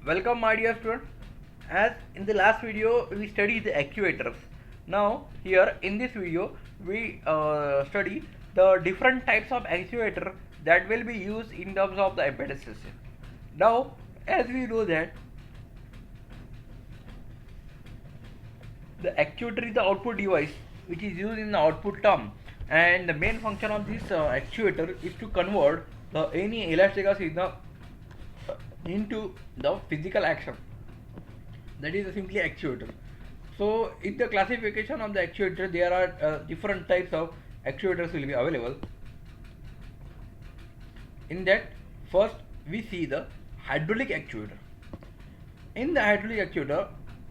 Welcome my dear student. As in the last video we studied the actuators. Now here in this video we study the different types of actuator that will be used in terms of the embedded system. Now as we know that the actuator is the output device which is used in the output term, and the main function of this actuator is to convert the any electrical signal into the physical action, that is simply actuator. So in the classification of the actuator there are different types of actuators will be available. In that, first we see the hydraulic actuator. In the hydraulic actuator,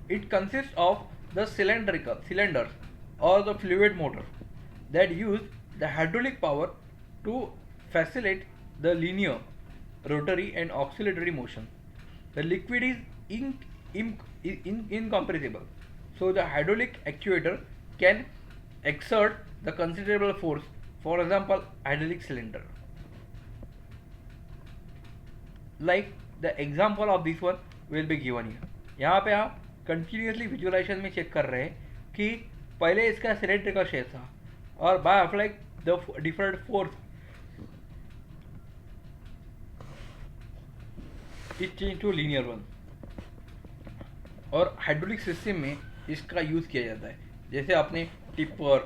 it consists of the cylinders or the fluid motor that use the hydraulic power to facilitate the linear, rotary and oscillatory motion. The liquid is incompressible, so the hydraulic actuator can exert the considerable force. For example, hydraulic cylinder. Like the example of this one will be given here. यहाँ पे आप continuously visualisation में check कर रहे हैं कि पहले इसका सिलेंड्रिकल शेप था और by apply the different force is change to linear one, और हाइड्रोलिक सिस्टम में इसका यूज़ किया जाता है. जैसे आपने टिपर,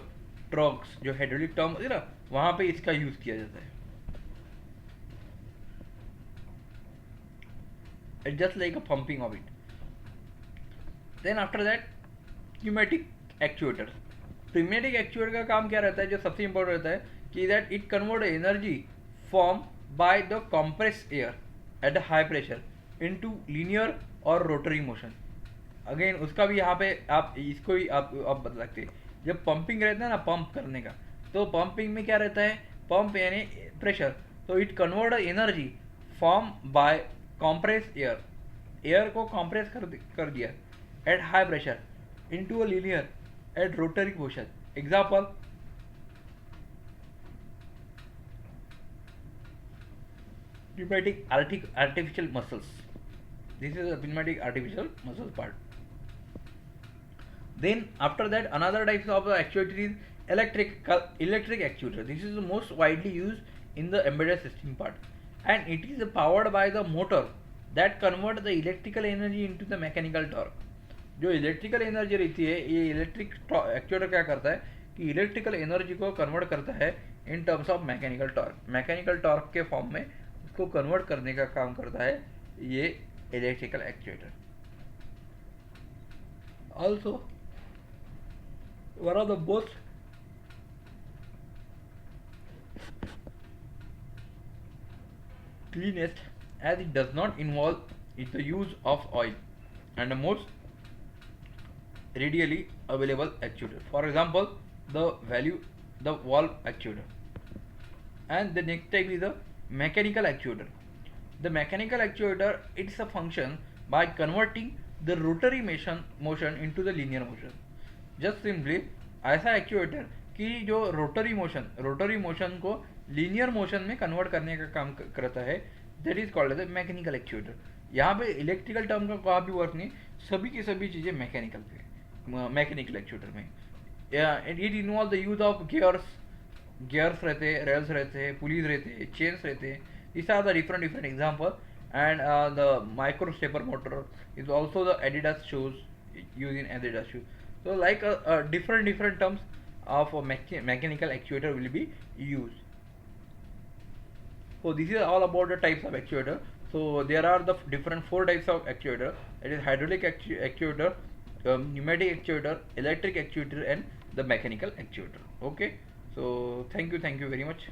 ट्रक्स जो हाइड्रोलिक टर्म होती है ना, वहाँ पे इसका यूज़ किया जाता है. It's just like a pumping of it. Then after that, pneumatic actuators. Pneumatic actuator का काम क्या रहता है, जो सबसे इम्पोर्टेंट रहता है कि that it convert energy formed by the compressed air at a high pressure into linear और rotary motion. अगेन उसका भी यहाँ पे आप इसको ही आप बता सकते हैं. जब पंपिंग रहता है ना, पंप करने का, तो पंपिंग में क्या रहता है, पंप यानी प्रेशर, तो it convert energy form by compress air को compress कर दिया at high pressure into a linear and rotary motion. Example, pneumatic artificial muscles. This is a pneumatic artificial muscle part. Then after that, another type of the actuator is electric actuator. This is the most widely used in the embedded system part, and it is powered by the motor that convert the electrical energy into the mechanical torque. जो electrical energy रहती है, ये electric actuator क्या करता है कि electrical energy को convert करता है in terms of mechanical torque. Mechanical torque के फॉर्म में उसको कन्वर्ट करने का काम करता है ये electrical actuator. Also one of the most cleanest, as it does not involve the use of oil, and the most readily available actuator. For example, the valve actuator. And the next type is the mechanical actuator. The mechanical actuator, it's a function by converting the rotary motion into the linear motion. Just simply ऐसा actuator कि जो rotary motion को linear motion में convert करने का काम करता है, that is called as mechanical actuator. यहाँ पे इलेक्ट्रिकल टर्म का कोई भी वर्क नहीं, सभी की सभी चीज़ें मैकेनिकल एक्चुएटर में. It involve the use of gears रहते हैं, रेल्स रहते हैं, पुलीज रहते हैं, चेन्स रहते हैं. This are the different example. And the micro stepper motor is also the Adidas shoes, use in Adidas shoes. So like different terms of a mechanical actuator will be used. So this is all about the types of actuator. So there are the different 4 types of actuator. It is hydraulic actuator, pneumatic actuator, electric actuator and the mechanical actuator. Okay. So thank you very much.